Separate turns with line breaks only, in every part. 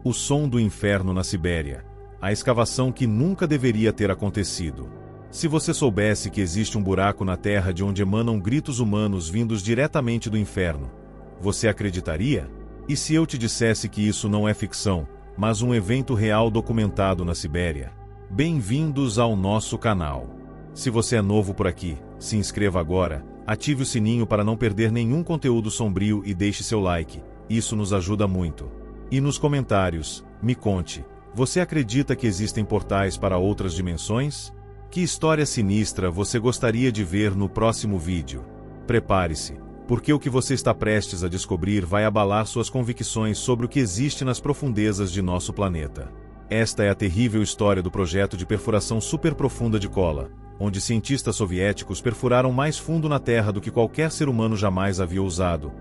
O som do inferno na Sibéria. A escavação que nunca deveria ter acontecido. Se você soubesse que existe um buraco na Terra de onde emanam gritos humanos vindos diretamente do inferno, você acreditaria? E se eu te dissesse que isso não é ficção, mas um evento real documentado na Sibéria? Bem-vindos ao nosso canal. Se você é novo por aqui, se inscreva agora, ative o sininho para não perder nenhum conteúdo sombrio e deixe seu like, isso nos ajuda muito. E nos comentários, me conte, você acredita que existem portais para outras dimensões? Que história sinistra você gostaria de ver no próximo vídeo? Prepare-se, porque o que você está prestes a descobrir vai abalar suas convicções sobre o que existe nas profundezas de nosso planeta. Esta é a terrível história do projeto de perfuração superprofunda de Kola, onde cientistas soviéticos perfuraram mais fundo na Terra do que qualquer ser humano jamais havia ousado,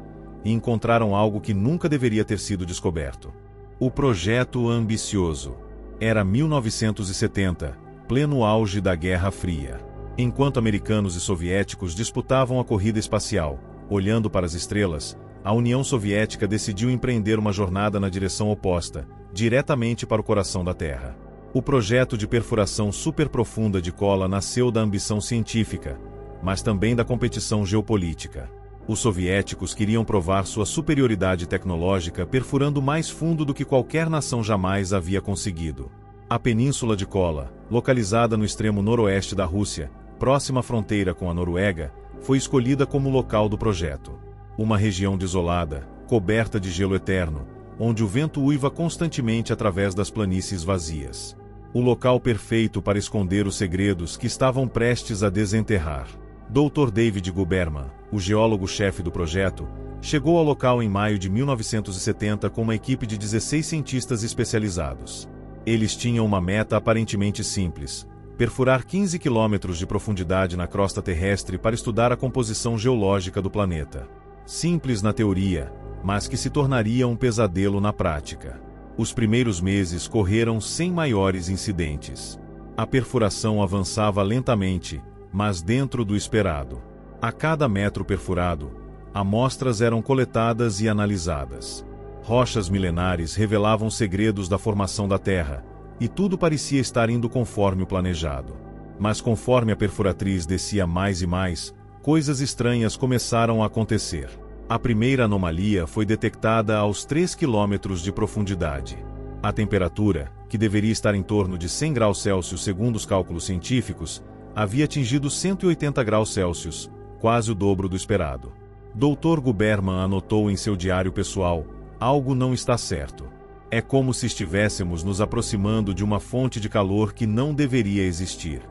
e encontraram algo que nunca deveria ter sido descoberto. O projeto ambicioso. Era 1970, pleno auge da Guerra Fria. Enquanto americanos e soviéticos disputavam a corrida espacial, olhando para as estrelas, a União Soviética decidiu empreender uma jornada na direção oposta, diretamente para o coração da Terra. O projeto de perfuração superprofunda de Kola nasceu da ambição científica, mas também da competição geopolítica. Os soviéticos queriam provar sua superioridade tecnológica perfurando mais fundo do que qualquer nação jamais havia conseguido. A Península de Kola, localizada no extremo noroeste da Rússia, próxima à fronteira com a Noruega, foi escolhida como local do projeto. Uma região desolada, coberta de gelo eterno, onde o vento uiva constantemente através das planícies vazias. O local perfeito para esconder os segredos que estavam prestes a desenterrar. Dr. David Guberman, o geólogo-chefe do projeto, chegou ao local em maio de 1970 com uma equipe de 16 cientistas especializados. Eles tinham uma meta aparentemente simples: perfurar 15 quilômetros de profundidade na crosta terrestre para estudar a composição geológica do planeta. Simples na teoria, mas que se tornaria um pesadelo na prática. Os primeiros meses correram sem maiores incidentes. A perfuração avançava lentamente, mas dentro do esperado. A cada metro perfurado, amostras eram coletadas e analisadas. Rochas milenares revelavam segredos da formação da Terra, e tudo parecia estar indo conforme o planejado. Mas conforme a perfuratriz descia mais e mais, coisas estranhas começaram a acontecer. A primeira anomalia foi detectada aos 3 quilômetros de profundidade. A temperatura, que deveria estar em torno de 100 graus Celsius segundo os cálculos científicos, havia atingido 180 graus Celsius, quase o dobro do esperado. Dr. Guberman anotou em seu diário pessoal: algo não está certo. É como se estivéssemos nos aproximando de uma fonte de calor que não deveria existir.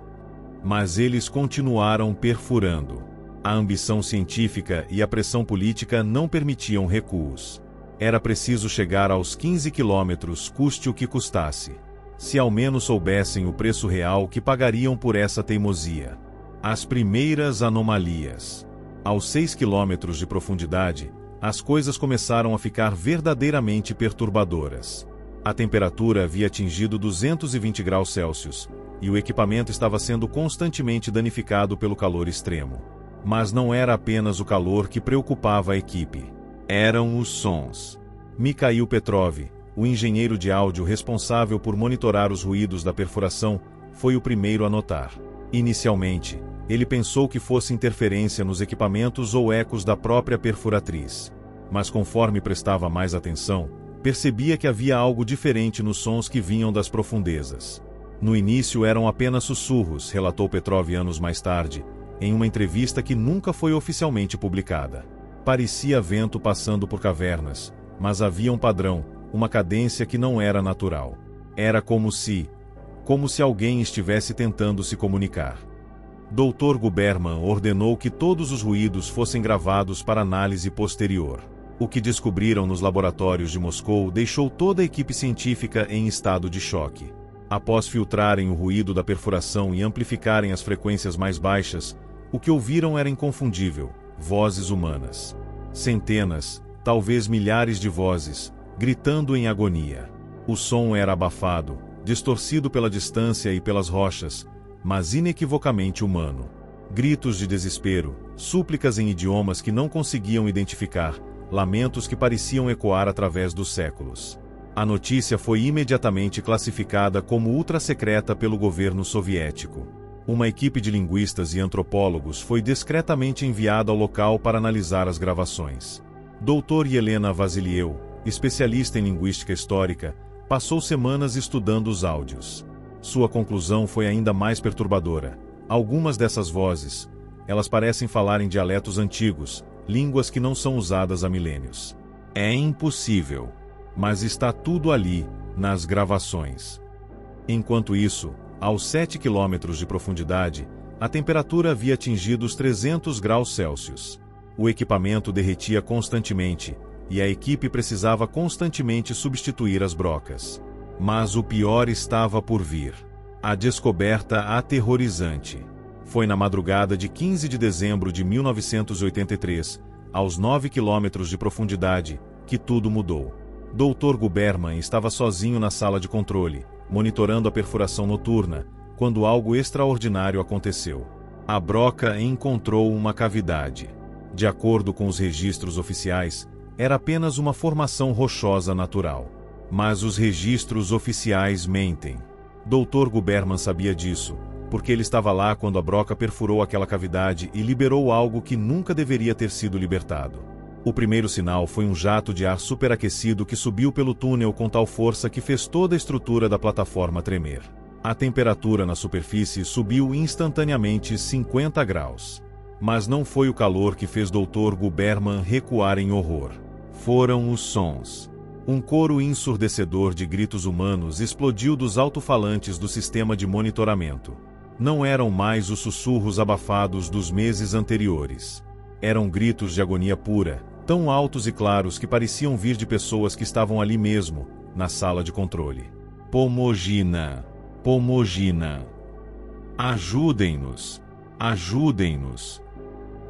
Mas eles continuaram perfurando. A ambição científica e a pressão política não permitiam recuos. Era preciso chegar aos 15 quilômetros, custe o que custasse. Se ao menos soubessem o preço real que pagariam por essa teimosia. As primeiras anomalias. Aos 6 quilômetros de profundidade, as coisas começaram a ficar verdadeiramente perturbadoras. A temperatura havia atingido 220 graus Celsius, e o equipamento estava sendo constantemente danificado pelo calor extremo. Mas não era apenas o calor que preocupava a equipe. Eram os sons. Mikhail Petrov, o engenheiro de áudio responsável por monitorar os ruídos da perfuração, foi o primeiro a notar. Inicialmente, ele pensou que fosse interferência nos equipamentos ou ecos da própria perfuratriz. Mas conforme prestava mais atenção, percebia que havia algo diferente nos sons que vinham das profundezas. No início eram apenas sussurros, relatou Petrov anos mais tarde, em uma entrevista que nunca foi oficialmente publicada. Parecia vento passando por cavernas, mas havia um padrão, uma cadência que não era natural. Era como se alguém estivesse tentando se comunicar. Dr. Guberman ordenou que todos os ruídos fossem gravados para análise posterior. O que descobriram nos laboratórios de Moscou deixou toda a equipe científica em estado de choque. Após filtrarem o ruído da perfuração e amplificarem as frequências mais baixas, o que ouviram era inconfundível: vozes humanas. Centenas, talvez milhares de vozes, gritando em agonia. O som era abafado, distorcido pela distância e pelas rochas, mas inequivocamente humano. Gritos de desespero, súplicas em idiomas que não conseguiam identificar, lamentos que pareciam ecoar através dos séculos. A notícia foi imediatamente classificada como ultra-secreta pelo governo soviético. Uma equipe de linguistas e antropólogos foi discretamente enviada ao local para analisar as gravações. Dr. Yelena Vasiliev, especialista em linguística histórica, passou semanas estudando os áudios. Sua conclusão foi ainda mais perturbadora. Algumas dessas vozes, elas parecem falar em dialetos antigos, línguas que não são usadas há milênios. É impossível. Mas está tudo ali, nas gravações. Enquanto isso, aos 7 quilômetros de profundidade, a temperatura havia atingido os 300 graus Celsius. O equipamento derretia constantemente, e a equipe precisava constantemente substituir as brocas. Mas o pior estava por vir. A descoberta aterrorizante. Foi na madrugada de 15 de dezembro de 1983, aos 9 quilômetros de profundidade, que tudo mudou. Dr. Guberman estava sozinho na sala de controle, monitorando a perfuração noturna, quando algo extraordinário aconteceu. A broca encontrou uma cavidade. De acordo com os registros oficiais, era apenas uma formação rochosa natural. Mas os registros oficiais mentem. Dr. Guberman sabia disso, porque ele estava lá quando a broca perfurou aquela cavidade e liberou algo que nunca deveria ter sido libertado. O primeiro sinal foi um jato de ar superaquecido que subiu pelo túnel com tal força que fez toda a estrutura da plataforma tremer. A temperatura na superfície subiu instantaneamente 50 graus. Mas não foi o calor que fez Dr. Guberman recuar em horror. Foram os sons. Um coro ensurdecedor de gritos humanos explodiu dos alto-falantes do sistema de monitoramento. Não eram mais os sussurros abafados dos meses anteriores. Eram gritos de agonia pura, tão altos e claros que pareciam vir de pessoas que estavam ali mesmo, na sala de controle. Pomojina! Pomojina! Ajudem-nos! Ajudem-nos!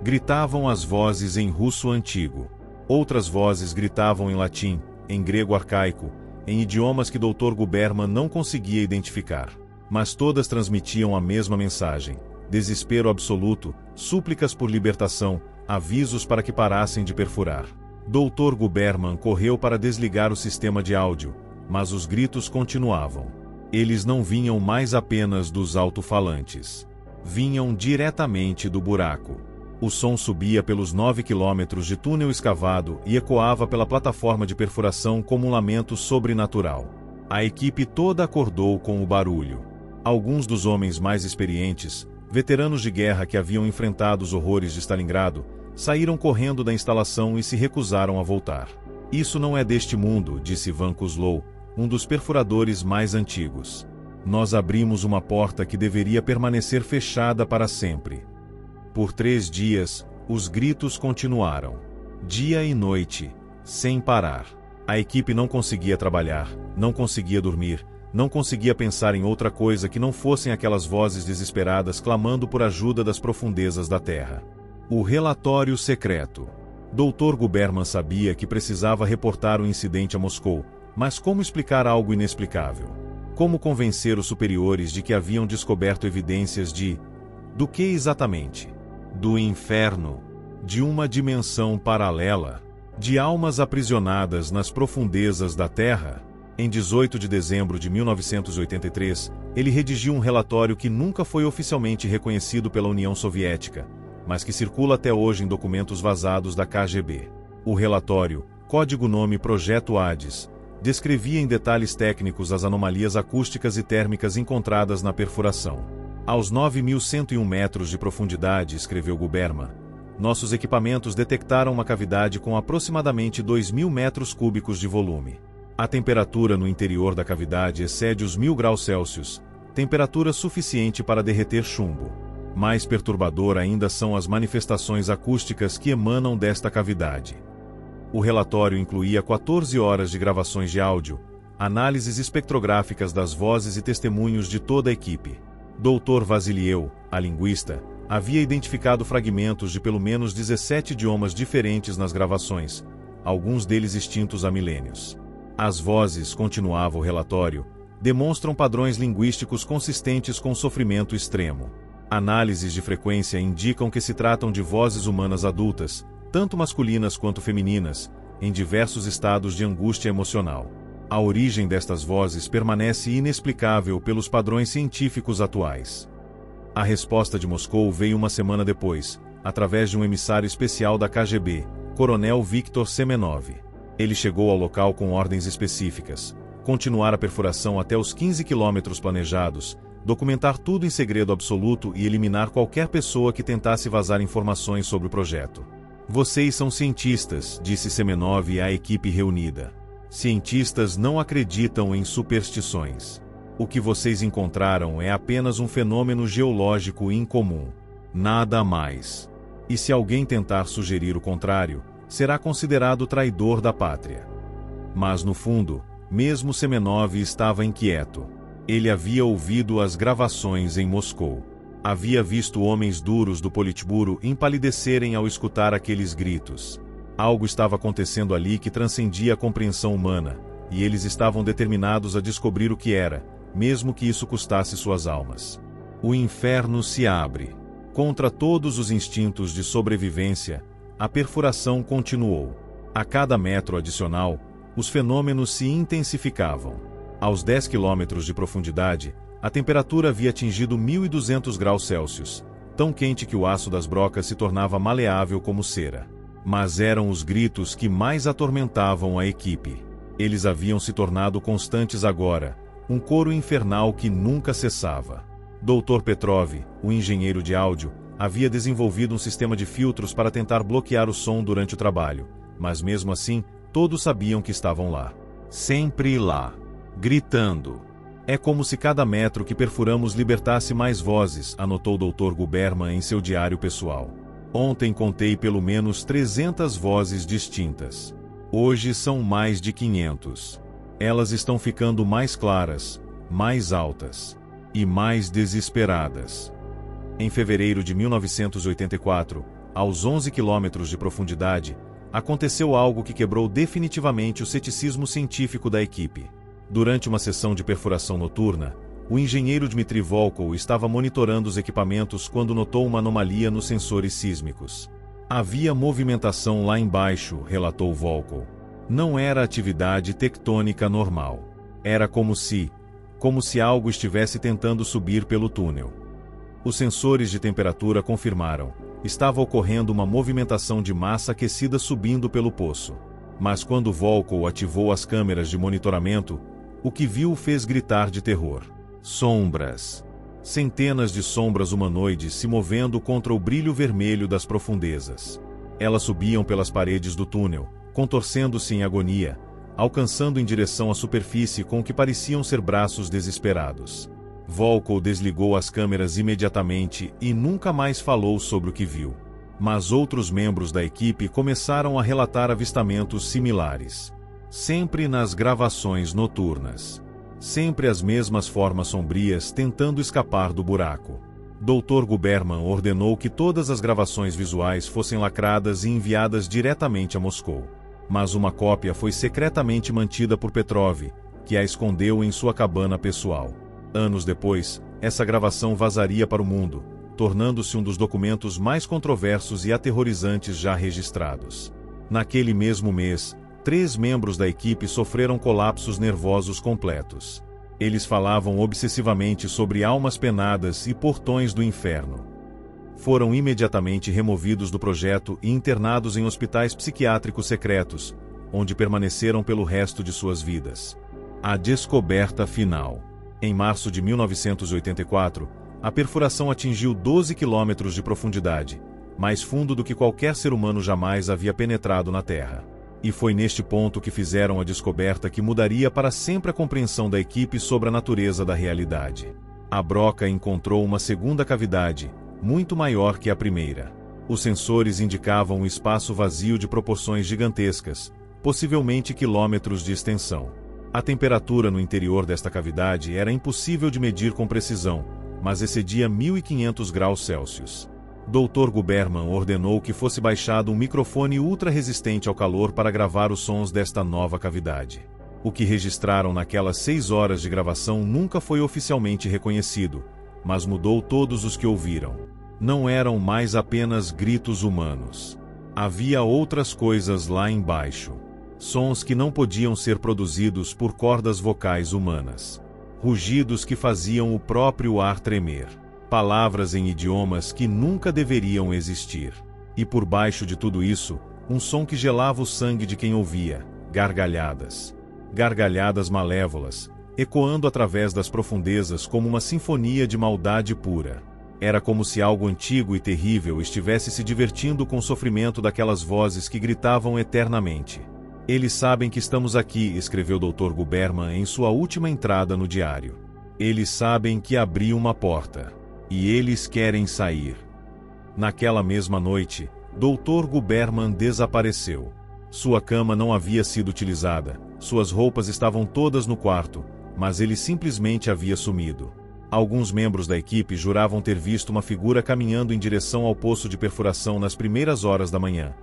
Gritavam as vozes em russo antigo. Outras vozes gritavam em latim, em grego arcaico, em idiomas que Dr. Guberman não conseguia identificar. Mas todas transmitiam a mesma mensagem: desespero absoluto, súplicas por libertação, avisos para que parassem de perfurar. Dr. Guberman correu para desligar o sistema de áudio, mas os gritos continuavam. Eles não vinham mais apenas dos alto-falantes. Vinham diretamente do buraco. O som subia pelos 9 quilômetros de túnel escavado e ecoava pela plataforma de perfuração como um lamento sobrenatural. A equipe toda acordou com o barulho. Alguns dos homens mais experientes, veteranos de guerra que haviam enfrentado os horrores de Stalingrado, saíram correndo da instalação e se recusaram a voltar. Isso não é deste mundo, disse Van Kuslow, um dos perfuradores mais antigos. Nós abrimos uma porta que deveria permanecer fechada para sempre. Por 3 dias, os gritos continuaram. Dia e noite, sem parar. A equipe não conseguia trabalhar, não conseguia dormir, não conseguia pensar em outra coisa que não fossem aquelas vozes desesperadas clamando por ajuda das profundezas da terra. O relatório secreto. Dr. Guberman sabia que precisava reportar o incidente a Moscou, mas como explicar algo inexplicável? Como convencer os superiores de que haviam descoberto evidências do que exatamente? Do inferno, de uma dimensão paralela, de almas aprisionadas nas profundezas da Terra? Em 18 de dezembro de 1983, ele redigiu um relatório que nunca foi oficialmente reconhecido pela União Soviética, mas que circula até hoje em documentos vazados da KGB. O relatório, código-nome Projeto Hades, descrevia em detalhes técnicos as anomalias acústicas e térmicas encontradas na perfuração. Aos 9.101 metros de profundidade, escreveu Guberman, nossos equipamentos detectaram uma cavidade com aproximadamente 2.000 metros cúbicos de volume. A temperatura no interior da cavidade excede os 1.000 graus Celsius, temperatura suficiente para derreter chumbo. Mais perturbador ainda são as manifestações acústicas que emanam desta cavidade. O relatório incluía 14 horas de gravações de áudio, análises espectrográficas das vozes e testemunhos de toda a equipe. Dr. Vasiliev, a linguista, havia identificado fragmentos de pelo menos 17 idiomas diferentes nas gravações, alguns deles extintos há milênios. As vozes, continuava o relatório, demonstram padrões linguísticos consistentes com sofrimento extremo. Análises de frequência indicam que se tratam de vozes humanas adultas, tanto masculinas quanto femininas, em diversos estados de angústia emocional. A origem destas vozes permanece inexplicável pelos padrões científicos atuais. A resposta de Moscou veio uma semana depois, através de um emissário especial da KGB, Coronel Viktor Semenov. Ele chegou ao local com ordens específicas: continuar a perfuração até os 15 quilômetros planejados, documentar tudo em segredo absoluto e eliminar qualquer pessoa que tentasse vazar informações sobre o projeto. Vocês são cientistas, disse Semenov à equipe reunida. Cientistas não acreditam em superstições. O que vocês encontraram é apenas um fenômeno geológico incomum. Nada mais. E se alguém tentar sugerir o contrário, será considerado traidor da pátria. Mas no fundo, mesmo Semenov estava inquieto. Ele havia ouvido as gravações em Moscou. Havia visto homens duros do Politburo empalidecerem ao escutar aqueles gritos. Algo estava acontecendo ali que transcendia a compreensão humana, e eles estavam determinados a descobrir o que era, mesmo que isso custasse suas almas. O inferno se abre. Contra todos os instintos de sobrevivência, a perfuração continuou. A cada metro adicional, os fenômenos se intensificavam. Aos 10 quilômetros de profundidade, a temperatura havia atingido 1.200 graus Celsius, tão quente que o aço das brocas se tornava maleável como cera. Mas eram os gritos que mais atormentavam a equipe. Eles haviam se tornado constantes agora, um coro infernal que nunca cessava. Dr. Petrov, o engenheiro de áudio, havia desenvolvido um sistema de filtros para tentar bloquear o som durante o trabalho, mas mesmo assim, todos sabiam que estavam lá. Sempre lá. Gritando. É como se cada metro que perfuramos libertasse mais vozes, anotou Dr. Guberman em seu diário pessoal. Ontem contei pelo menos 300 vozes distintas. Hoje são mais de 500. Elas estão ficando mais claras, mais altas e mais desesperadas. Em fevereiro de 1984, aos 11 quilômetros de profundidade, aconteceu algo que quebrou definitivamente o ceticismo científico da equipe. Durante uma sessão de perfuração noturna, o engenheiro Dmitry Volkov estava monitorando os equipamentos quando notou uma anomalia nos sensores sísmicos. Havia movimentação lá embaixo, relatou Volkov. Não era atividade tectônica normal. Era como se algo estivesse tentando subir pelo túnel. Os sensores de temperatura confirmaram. Estava ocorrendo uma movimentação de massa aquecida subindo pelo poço. Mas quando Volkov ativou as câmeras de monitoramento, o que viu o fez gritar de terror. Sombras. Centenas de sombras humanoides se movendo contra o brilho vermelho das profundezas. Elas subiam pelas paredes do túnel, contorcendo-se em agonia, alcançando em direção à superfície com o que pareciam ser braços desesperados. Volkov desligou as câmeras imediatamente e nunca mais falou sobre o que viu. Mas outros membros da equipe começaram a relatar avistamentos similares. Sempre nas gravações noturnas. Sempre as mesmas formas sombrias tentando escapar do buraco. Dr. Guberman ordenou que todas as gravações visuais fossem lacradas e enviadas diretamente a Moscou. Mas uma cópia foi secretamente mantida por Petrov, que a escondeu em sua cabana pessoal. Anos depois, essa gravação vazaria para o mundo, tornando-se um dos documentos mais controversos e aterrorizantes já registrados. Naquele mesmo mês, 3 membros da equipe sofreram colapsos nervosos completos. Eles falavam obsessivamente sobre almas penadas e portões do inferno. Foram imediatamente removidos do projeto e internados em hospitais psiquiátricos secretos, onde permaneceram pelo resto de suas vidas. A descoberta final. Em março de 1984, a perfuração atingiu 12 quilômetros de profundidade, mais fundo do que qualquer ser humano jamais havia penetrado na Terra. E foi neste ponto que fizeram a descoberta que mudaria para sempre a compreensão da equipe sobre a natureza da realidade. A broca encontrou uma segunda cavidade, muito maior que a primeira. Os sensores indicavam um espaço vazio de proporções gigantescas, possivelmente quilômetros de extensão. A temperatura no interior desta cavidade era impossível de medir com precisão, mas excedia 1.500 graus Celsius. Dr. Guberman ordenou que fosse baixado um microfone ultra-resistente ao calor para gravar os sons desta nova cavidade. O que registraram naquelas 6 horas de gravação nunca foi oficialmente reconhecido, mas mudou todos os que ouviram. Não eram mais apenas gritos humanos. Havia outras coisas lá embaixo. Sons que não podiam ser produzidos por cordas vocais humanas. Rugidos que faziam o próprio ar tremer. Palavras em idiomas que nunca deveriam existir. E por baixo de tudo isso, um som que gelava o sangue de quem ouvia: gargalhadas. Gargalhadas malévolas, ecoando através das profundezas como uma sinfonia de maldade pura. Era como se algo antigo e terrível estivesse se divertindo com o sofrimento daquelas vozes que gritavam eternamente. Eles sabem que estamos aqui, escreveu Dr. Guberman em sua última entrada no diário. Eles sabem que abri uma porta. E eles querem sair. Naquela mesma noite, Dr. Guberman desapareceu. Sua cama não havia sido utilizada, suas roupas estavam todas no quarto, mas ele simplesmente havia sumido. Alguns membros da equipe juravam ter visto uma figura caminhando em direção ao poço de perfuração nas primeiras horas da manhã,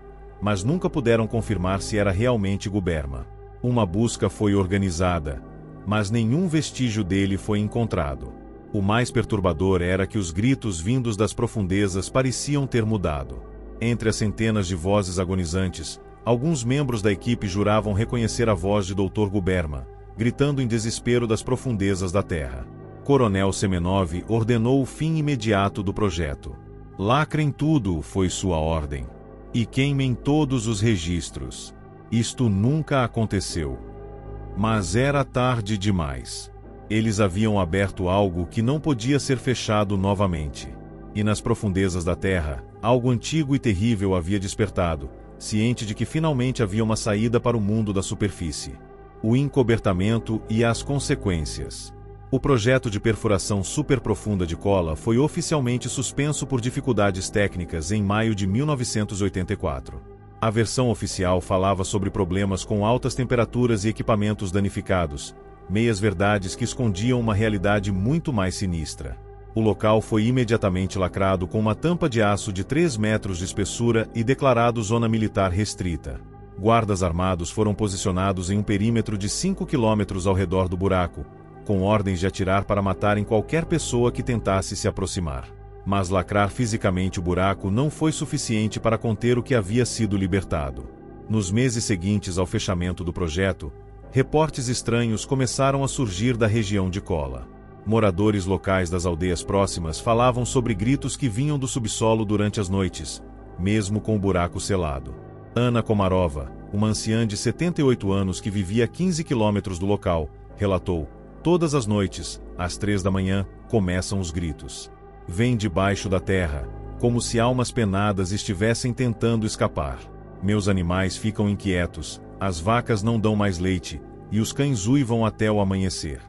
mas nunca puderam confirmar se era realmente Guberman. Uma busca foi organizada, mas nenhum vestígio dele foi encontrado. O mais perturbador era que os gritos vindos das profundezas pareciam ter mudado. Entre as centenas de vozes agonizantes, alguns membros da equipe juravam reconhecer a voz de Dr. Guberman, gritando em desespero das profundezas da terra. Coronel Semenov ordenou o fim imediato do projeto. Lacrem tudo, foi sua ordem. E queimem todos os registros. Isto nunca aconteceu. Mas era tarde demais. Eles haviam aberto algo que não podia ser fechado novamente. E nas profundezas da terra, algo antigo e terrível havia despertado, ciente de que finalmente havia uma saída para o mundo da superfície. O encobertamento e as consequências. O projeto de perfuração superprofunda de Kola foi oficialmente suspenso por dificuldades técnicas em maio de 1984. A versão oficial falava sobre problemas com altas temperaturas e equipamentos danificados, meias-verdades que escondiam uma realidade muito mais sinistra. O local foi imediatamente lacrado com uma tampa de aço de 3 metros de espessura e declarado zona militar restrita. Guardas armados foram posicionados em um perímetro de 5 quilômetros ao redor do buraco, com ordens de atirar para matarem qualquer pessoa que tentasse se aproximar. Mas lacrar fisicamente o buraco não foi suficiente para conter o que havia sido libertado. Nos meses seguintes ao fechamento do projeto, reportes estranhos começaram a surgir da região de Kola. Moradores locais das aldeias próximas falavam sobre gritos que vinham do subsolo durante as noites, mesmo com o buraco selado. Ana Komarova, uma anciã de 78 anos que vivia a 15 quilômetros do local, relatou: todas as noites, às 3 da manhã, começam os gritos. Vêm debaixo da terra, como se almas penadas estivessem tentando escapar. Meus animais ficam inquietos, as vacas não dão mais leite, e os cães uivam até o amanhecer.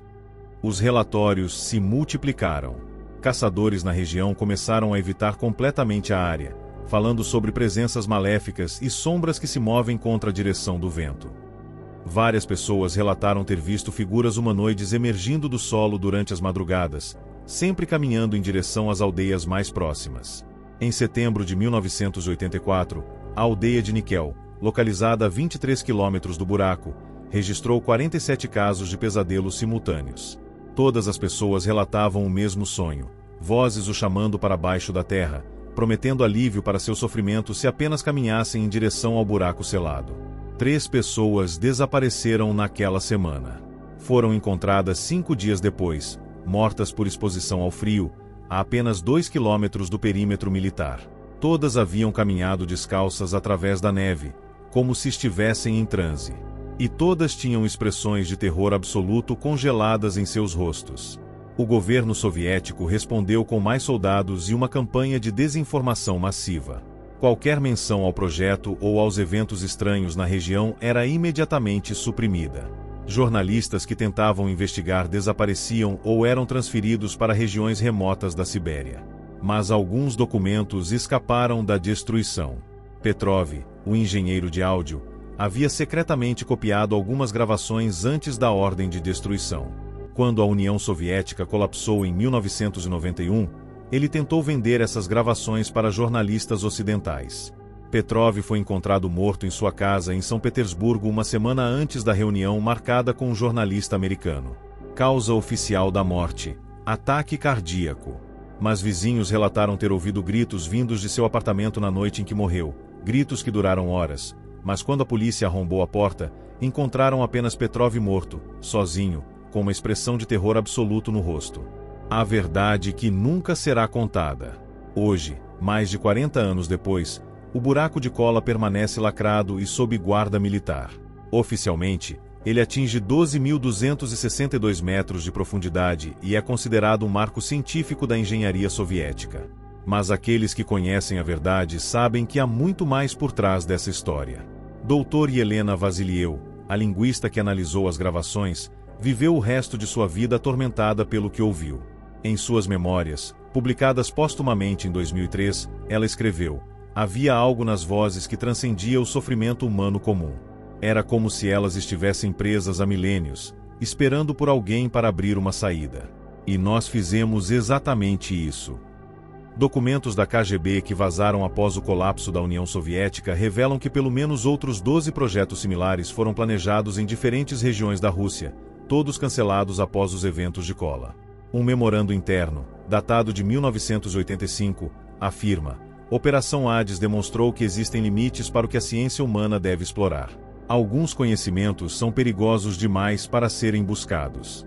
Os relatórios se multiplicaram. Caçadores na região começaram a evitar completamente a área, falando sobre presenças maléficas e sombras que se movem contra a direção do vento. Várias pessoas relataram ter visto figuras humanoides emergindo do solo durante as madrugadas, sempre caminhando em direção às aldeias mais próximas. Em setembro de 1984, a aldeia de Nikel, localizada a 23 quilômetros do buraco, registrou 47 casos de pesadelos simultâneos. Todas as pessoas relatavam o mesmo sonho, vozes o chamando para baixo da terra, prometendo alívio para seu sofrimento se apenas caminhassem em direção ao buraco selado. 3 pessoas desapareceram naquela semana. Foram encontradas 5 dias depois, mortas por exposição ao frio, a apenas 2 quilômetros do perímetro militar. Todas haviam caminhado descalças através da neve, como se estivessem em transe. E todas tinham expressões de terror absoluto congeladas em seus rostos. O governo soviético respondeu com mais soldados e uma campanha de desinformação massiva. Qualquer menção ao projeto ou aos eventos estranhos na região era imediatamente suprimida. Jornalistas que tentavam investigar desapareciam ou eram transferidos para regiões remotas da Sibéria. Mas alguns documentos escaparam da destruição. Petrov, o engenheiro de áudio, havia secretamente copiado algumas gravações antes da ordem de destruição. Quando a União Soviética colapsou em 1991, ele tentou vender essas gravações para jornalistas ocidentais. Petrov foi encontrado morto em sua casa em São Petersburgo uma semana antes da reunião marcada com um jornalista americano. Causa oficial da morte: ataque cardíaco. Mas vizinhos relataram ter ouvido gritos vindos de seu apartamento na noite em que morreu, gritos que duraram horas, mas quando a polícia arrombou a porta, encontraram apenas Petrov morto, sozinho, com uma expressão de terror absoluto no rosto. A verdade que nunca será contada. Hoje, mais de 40 anos depois, o buraco de cola permanece lacrado e sob guarda militar. Oficialmente, ele atinge 12.262 metros de profundidade e é considerado um marco científico da engenharia soviética. Mas aqueles que conhecem a verdade sabem que há muito mais por trás dessa história. Dr. Yelena Vasiliev, a linguista que analisou as gravações, viveu o resto de sua vida atormentada pelo que ouviu. Em suas memórias, publicadas póstumamente em 2003, ela escreveu: havia algo nas vozes que transcendia o sofrimento humano comum. Era como se elas estivessem presas há milênios, esperando por alguém para abrir uma saída. E nós fizemos exatamente isso. Documentos da KGB que vazaram após o colapso da União Soviética revelam que pelo menos outros 12 projetos similares foram planejados em diferentes regiões da Rússia, todos cancelados após os eventos de Kola. Um memorando interno, datado de 1985, afirma: Operação Hades demonstrou que existem limites para o que a ciência humana deve explorar. Alguns conhecimentos são perigosos demais para serem buscados.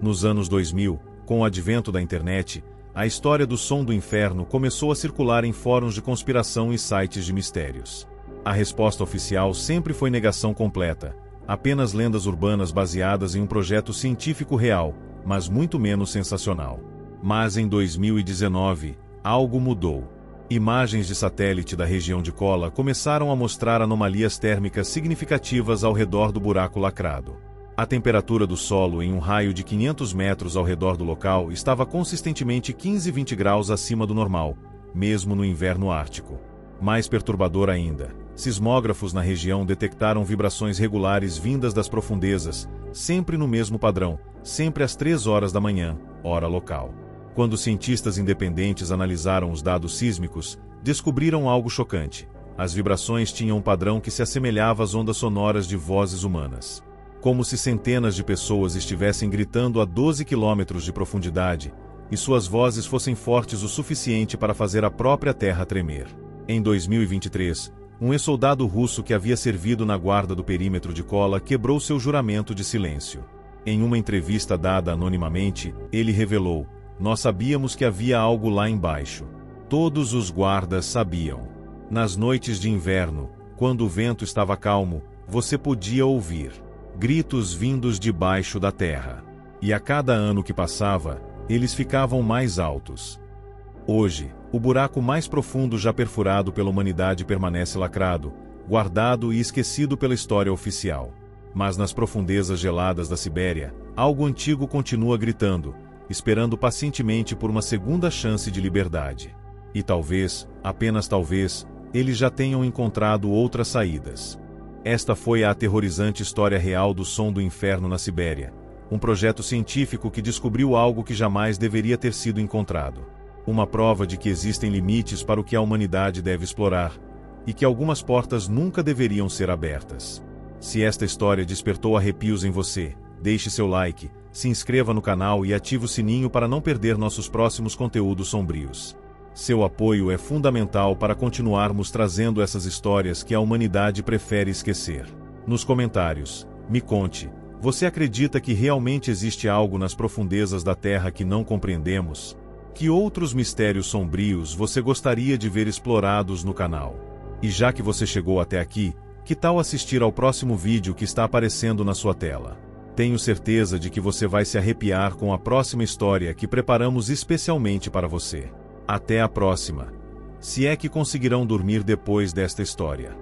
Nos anos 2000, com o advento da internet, a história do som do inferno começou a circular em fóruns de conspiração e sites de mistérios. A resposta oficial sempre foi negação completa, apenas lendas urbanas baseadas em um projeto científico real, mas muito menos sensacional. Mas em 2019, algo mudou. Imagens de satélite da região de Kola começaram a mostrar anomalias térmicas significativas ao redor do buraco lacrado. A temperatura do solo em um raio de 500 metros ao redor do local estava consistentemente 15-20 graus acima do normal, mesmo no inverno ártico. Mais perturbador ainda, sismógrafos na região detectaram vibrações regulares vindas das profundezas, sempre no mesmo padrão, sempre às 3 horas da manhã, hora local. Quando cientistas independentes analisaram os dados sísmicos, descobriram algo chocante. As vibrações tinham um padrão que se assemelhava às ondas sonoras de vozes humanas. Como se centenas de pessoas estivessem gritando a 12 quilômetros de profundidade, e suas vozes fossem fortes o suficiente para fazer a própria terra tremer. Em 2023, um ex-soldado russo que havia servido na guarda do perímetro de Kola quebrou seu juramento de silêncio. Em uma entrevista dada anonimamente, ele revelou: nós sabíamos que havia algo lá embaixo. Todos os guardas sabiam. Nas noites de inverno, quando o vento estava calmo, você podia ouvir gritos vindos de baixo da terra. E a cada ano que passava, eles ficavam mais altos. Hoje, o buraco mais profundo já perfurado pela humanidade permanece lacrado, guardado e esquecido pela história oficial. Mas nas profundezas geladas da Sibéria, algo antigo continua gritando, esperando pacientemente por uma segunda chance de liberdade. E talvez, apenas talvez, eles já tenham encontrado outras saídas. Esta foi a aterrorizante história real do som do inferno na Sibéria, um projeto científico que descobriu algo que jamais deveria ter sido encontrado. Uma prova de que existem limites para o que a humanidade deve explorar, e que algumas portas nunca deveriam ser abertas. Se esta história despertou arrepios em você, deixe seu like, se inscreva no canal e ative o sininho para não perder nossos próximos conteúdos sombrios. Seu apoio é fundamental para continuarmos trazendo essas histórias que a humanidade prefere esquecer. Nos comentários, me conte, você acredita que realmente existe algo nas profundezas da Terra que não compreendemos? Que outros mistérios sombrios você gostaria de ver explorados no canal? E já que você chegou até aqui, que tal assistir ao próximo vídeo que está aparecendo na sua tela? Tenho certeza de que você vai se arrepiar com a próxima história que preparamos especialmente para você. Até a próxima. Se é que conseguirão dormir depois desta história.